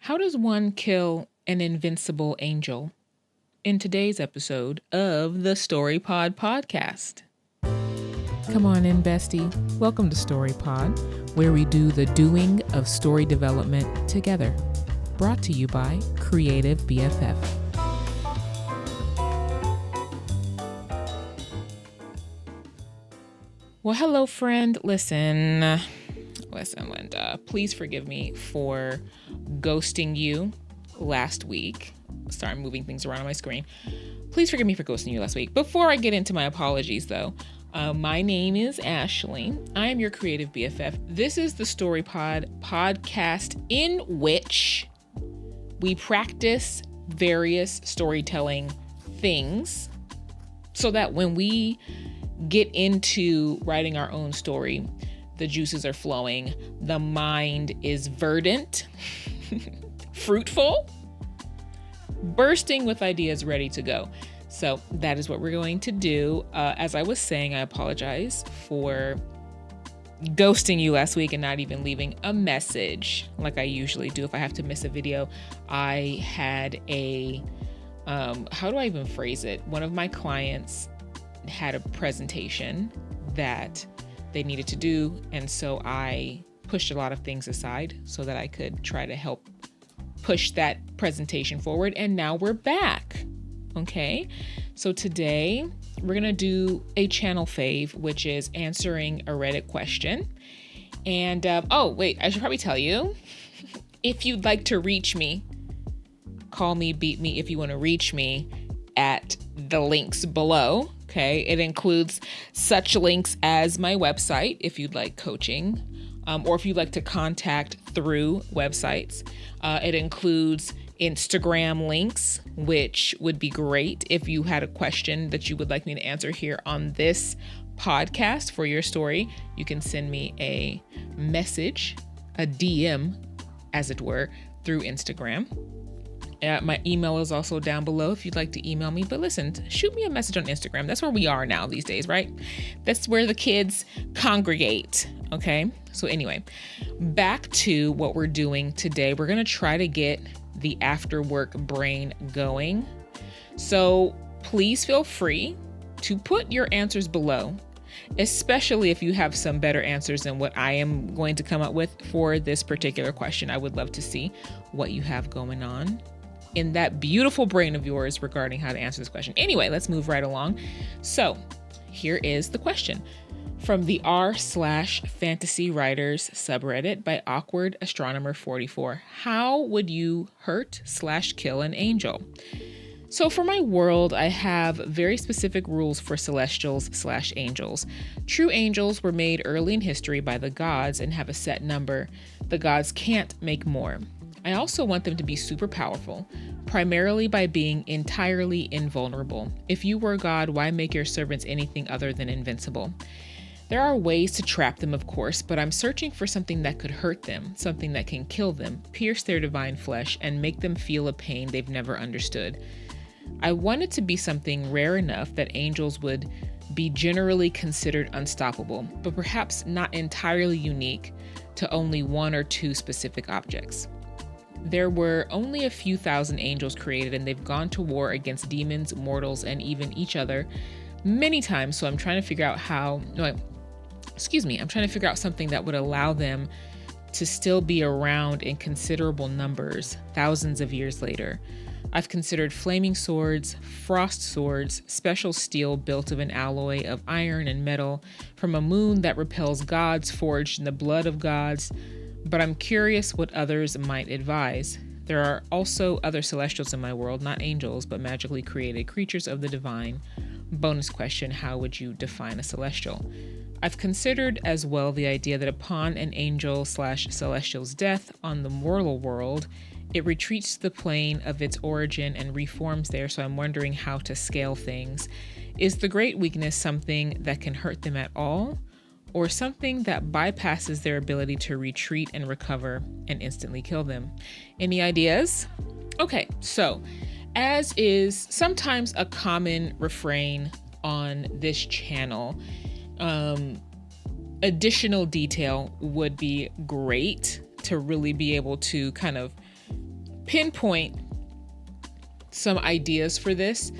How does one kill an invincible angel? In today's episode of the StoryPod podcast. Come on in, bestie. Welcome to StoryPod, where we do the doing of story development together. Brought to you by Creative BFF. Well, hello, friend. Listen, Linda. Please forgive me for ghosting you last week. Sorry, I'm moving things around on my screen. Please forgive me for ghosting you last week. Before I get into my apologies, though, my name is Ashley. I am your creative BFF. This is the StoryPod podcast in which we practice various storytelling things so that when we get into writing our own story, the juices are flowing, the mind is verdant, fruitful, bursting with ideas ready to go. So that is what we're going to do. As I was saying, I apologize for ghosting you last week and not even leaving a message like I usually do if I have to miss a video. I had how do I even phrase it? One of my clients had a presentation that they needed to do, and so I pushed a lot of things aside so that I could try to help push that presentation forward, and now we're back. Okay, so today we're gonna do a channel fave, which is answering a Reddit question. And oh wait, I should probably tell you, if you'd like to reach me, call me, beat me if you want to reach me at the links below. Okay, it includes such links as my website if you'd like coaching, or if you'd like to contact through websites. It includes Instagram links, which would be great if you had a question that you would like me to answer here on this podcast for your story. You can send me a message, a DM, as it were, through Instagram. My email is also down below if you'd like to email me. But listen, shoot me a message on Instagram. That's where we are now these days, right? That's where the kids congregate. Okay. So anyway, back to what we're doing today. We're going to try to get the after work brain going. So please feel free to put your answers below, especially if you have some better answers than what I am going to come up with for this particular question. I would love to see what you have going on in that beautiful brain of yours regarding how to answer this question. Anyway, let's move right along. So here is the question from the r/fantasy writers subreddit by awkward astronomer 44. How would you hurt/kill an angel? So for my world, I have very specific rules for celestials/angels. True angels were made early in history by the gods and have a set number. The gods can't make more. I also want them to be super powerful, primarily by being entirely invulnerable. If you were God, why make your servants anything other than invincible? There are ways to trap them, of course, but I'm searching for something that could hurt them, something that can kill them, pierce their divine flesh, and make them feel a pain they've never understood. I want it to be something rare enough that angels would be generally considered unstoppable, but perhaps not entirely unique to only one or two specific objects. There were only a few thousand angels created, and they've gone to war against demons, mortals, and even each other many times. So I'm trying to figure out I'm trying to figure out something that would allow them to still be around in considerable numbers thousands of years later. I've considered flaming swords, frost swords, special steel built of an alloy of iron and metal from a moon that repels gods forged in the blood of gods. But I'm curious what others might advise. There are also other celestials in my world, not angels, but magically created creatures of the divine. Bonus question, how would you define a celestial? I've considered as well the idea that upon an angel/celestial's death on the mortal world, it retreats to the plane of its origin and reforms there, so I'm wondering how to scale things. Is the great weakness something that can hurt them at all, or something that bypasses their ability to retreat and recover and instantly kill them? Any ideas? Okay, so as is sometimes a common refrain on this channel, additional detail would be great to really be able to kind of pinpoint some ideas for this.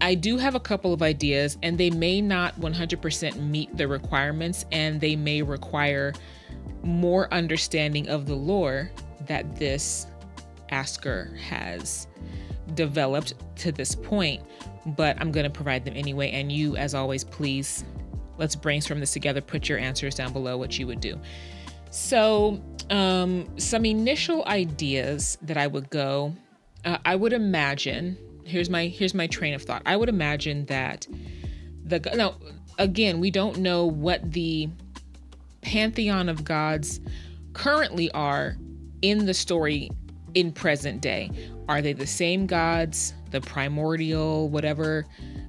I do have a couple of ideas, and they may not 100% meet the requirements, and they may require more understanding of the lore that this asker has developed to this point, but I'm going to provide them anyway. And you, as always, please, let's brainstorm this together. Put your answers down below, what you would do. So some initial ideas that I would go, I would imagine, here's my train of thought. I would imagine that now, again, we don't know what the pantheon of gods currently are in the story in present day. Are they the same gods, the primordial, whatever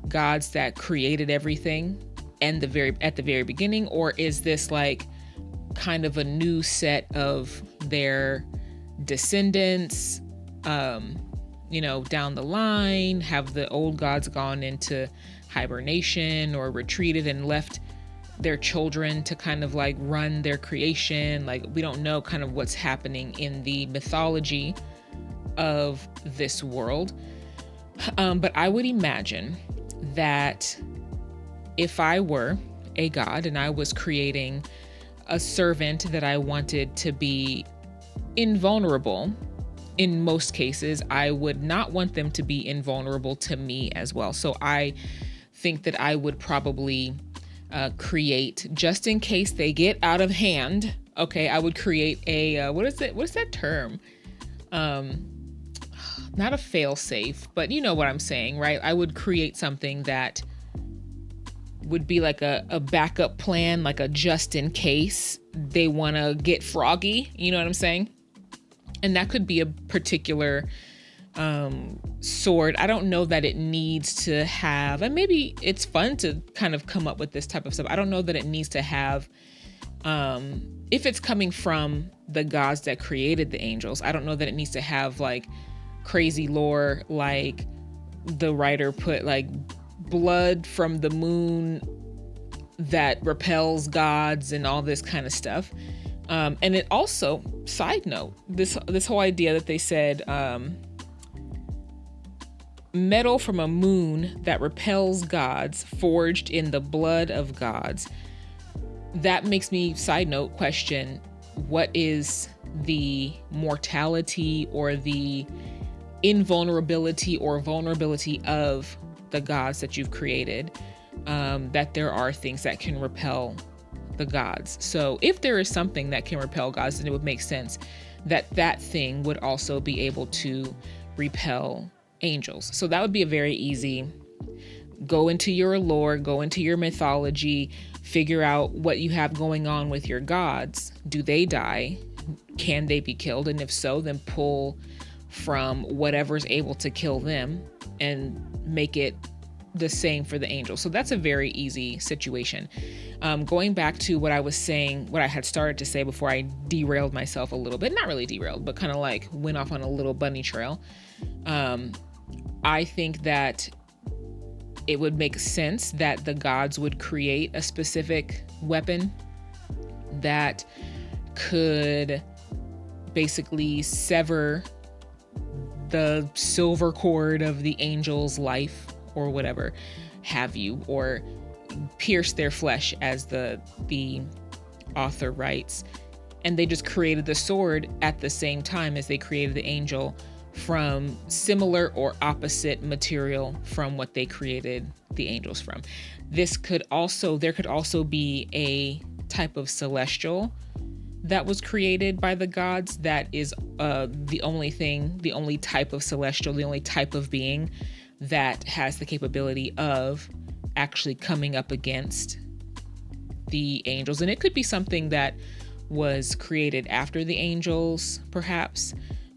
gods that created everything and at the very beginning? Or is this like kind of a new set of their descendants, down the line? Have the old gods gone into hibernation or retreated and left their children to kind of like run their creation? Like, we don't know kind of what's happening in the mythology of this world. But I would imagine that if I were a god and I was creating a servant that I wanted to be invulnerable, in most cases, I would not want them to be invulnerable to me as well. So I think that I would probably create, just in case they get out of hand. Okay, I would create a, what is that term? Not a fail-safe, but you know what I'm saying, right? I would create something that would be like a backup plan, like a just in case they want to get froggy. You know what I'm saying? And that could be a particular sword. I don't know that it needs to have, and maybe it's fun to kind of come up with this type of stuff. I don't know that it needs to have, if it's coming from the gods that created the angels, I don't know that it needs to have like crazy lore, like the writer put like blood from the moon that repels gods and all this kind of stuff. And it also, side note, this whole idea that they said metal from a moon that repels gods, forged in the blood of gods. That makes me, side note, question what is the mortality or the invulnerability or vulnerability of the gods that you've created, that there are things that can repel the gods. So if there is something that can repel gods, then it would make sense that that thing would also be able to repel angels. So that would be a very easy, go into your lore, go into your mythology, figure out what you have going on with your gods. Do they die? Can they be killed? And if so, then pull from whatever's able to kill them and make it the same for the angels. So that's a very easy situation. Going back to what I was saying, what I had started to say before I derailed myself a little bit, not really derailed, but kind of like went off on a little bunny trail. I think that it would make sense that the gods would create a specific weapon that could basically sever the silver cord of the angel's life or whatever have you, or pierce their flesh, as the author writes. And they just created the sword at the same time as they created the angel from similar or opposite material from what they created the angels from. There could also be a type of celestial that was created by the gods that is the only type of celestial, the only type of being that has the capability of actually coming up against the angels. And it could be something that was created after the angels, perhaps.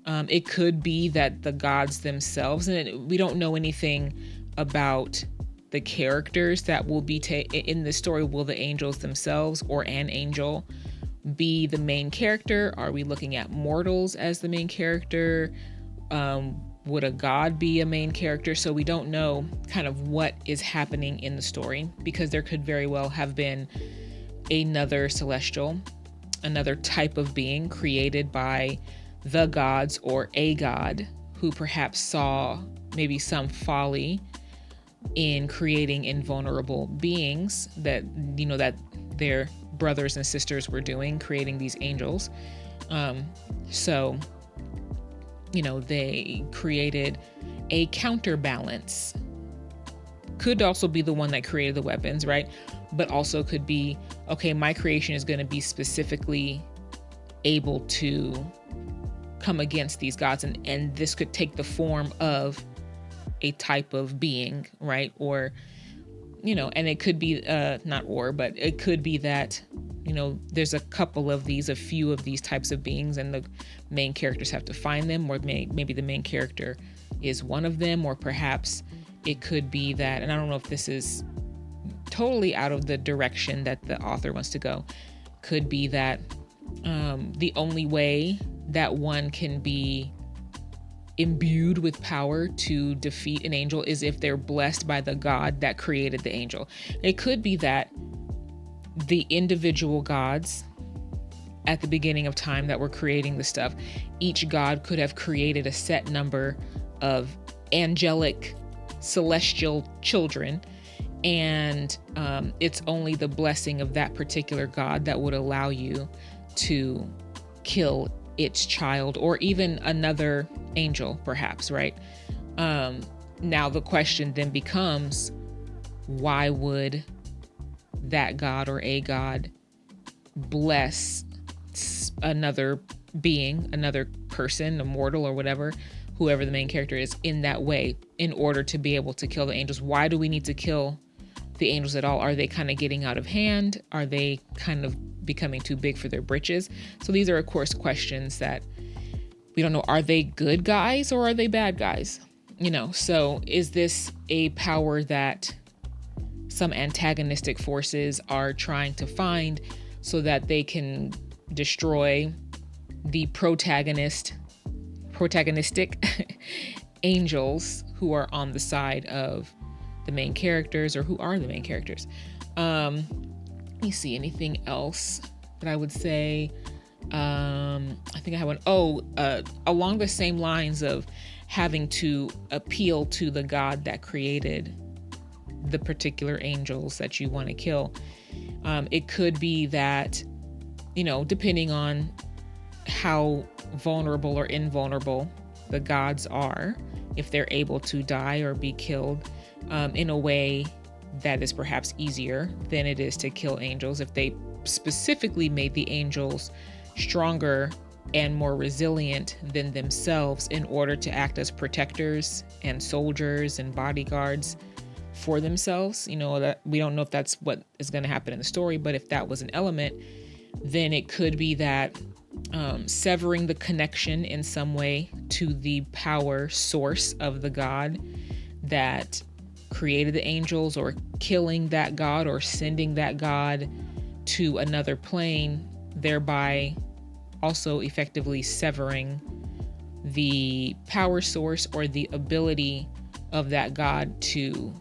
It could be that the gods themselves, and we don't know anything about the characters that will be in the story. Will the angels themselves or an angel be the main character? Are we looking at mortals as the main character? Would a god be a main character? So we don't know kind of what is happening in the story, because there could very well have been another celestial, another type of being created by the gods or a god who perhaps saw maybe some folly in creating invulnerable beings that, that their brothers and sisters were doing, creating these angels. So, they created a counterbalance. Could also be the one that created the weapons, right? But also could be, okay, my creation is going to be specifically able to come against these gods. And this could take the form of a type of being, right? Or, and it could be, but it could be that, there's a few of these types of beings, and the main characters have to find them, or maybe the main character is one of them, or perhaps it could be that, and I don't know if this is totally out of the direction that the author wants to go, could be that the only way that one can be imbued with power to defeat an angel is if they're blessed by the god that created the angel. It could be that the individual gods at the beginning of time that were creating the stuff, each god could have created a set number of angelic celestial children, and it's only the blessing of that particular god that would allow you to kill its child, or even another angel, perhaps, right? Now the question then becomes, why would that god or a god bless another being, another person, a mortal or whatever, whoever the main character is, in that way, in order to be able to kill the angels? Why do we need to kill the angels at all? Are they kind of getting out of hand? Are they kind of becoming too big for their britches? So these are, of course, questions that we don't know. Are they good guys or are they bad guys? So is this a power that some antagonistic forces are trying to find so that they can destroy the protagonistic angels who are on the side of the main characters, or who are the main characters? Let me see, anything else that I would say? I think I have one. Along the same lines of having to appeal to the god that created the particular angels that you want to kill. It could be that, depending on how vulnerable or invulnerable the gods are, if they're able to die or be killed in a way that is perhaps easier than it is to kill angels, if they specifically made the angels stronger and more resilient than themselves in order to act as protectors and soldiers and bodyguards for themselves. That we don't know if that's what is going to happen in the story, but if that was an element, then it could be that severing the connection in some way to the power source of the god that created the angels, or killing that god, or sending that god to another plane, thereby also effectively severing the power source or the ability of that god to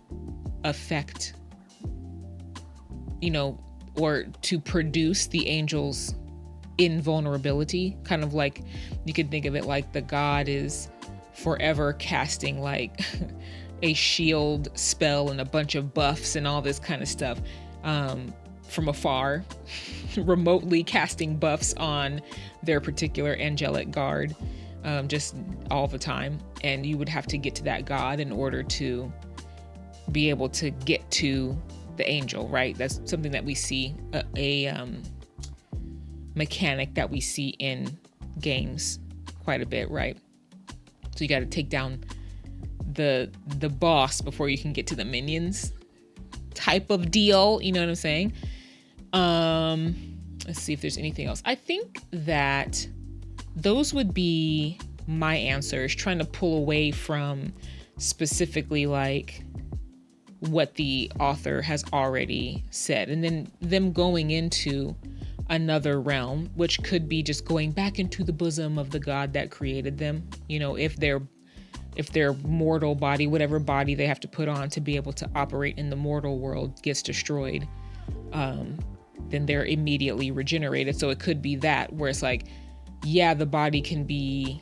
affect, or to produce the angels' invulnerability. Kind of like, you could think of it like the god is forever casting like a shield spell and a bunch of buffs and all this kind of stuff from afar, remotely casting buffs on their particular angelic guard just all the time. And you would have to get to that god in order to be able to get to the angel, right? That's something that we see, a mechanic that we see in games quite a bit, right? So you got to take down the boss before you can get to the minions type of deal. You know what I'm saying? Let's see if there's anything else. I think that those would be my answers, trying to pull away from specifically like what the author has already said, and then them going into another realm, which could be just going back into the bosom of the god that created them. If their mortal body, whatever body they have to put on to be able to operate in the mortal world, gets destroyed, then they're immediately regenerated. So it could be that, where it's like, yeah, the body can be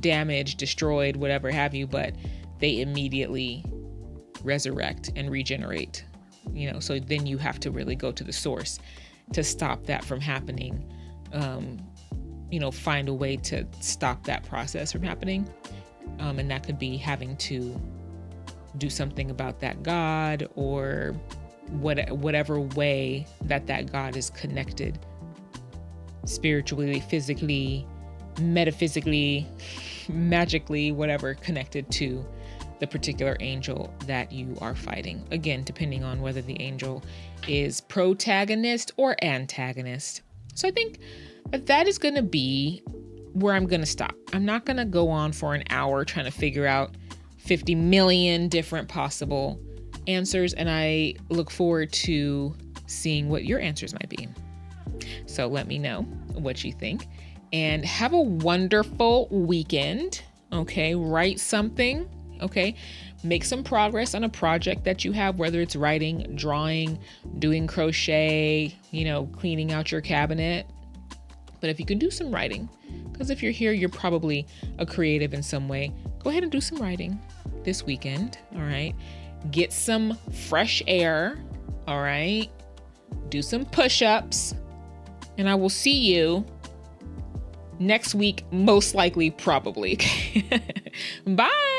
damaged, destroyed, whatever have you, but they immediately resurrect and regenerate, so then you have to really go to the source to stop that from happening. Find a way to stop that process from happening. And that could be having to do something about that God, or whatever way that God is connected spiritually, physically, metaphysically, magically, whatever, connected to the particular angel that you are fighting. Again, depending on whether the angel is protagonist or antagonist. So I think that is going to be where I'm going to stop. I'm not going to go on for an hour trying to figure out 50 million different possible answers. And I look forward to seeing what your answers might be. So let me know what you think, and have a wonderful weekend. Okay. Write something. Okay. Make some progress on a project that you have, whether it's writing, drawing, doing crochet, cleaning out your cabinet. But if you can do some writing, because if you're here, you're probably a creative in some way, go ahead and do some writing this weekend. All right. Get some fresh air. All right. Do some push-ups, and I will see you next week, most likely, probably. Bye.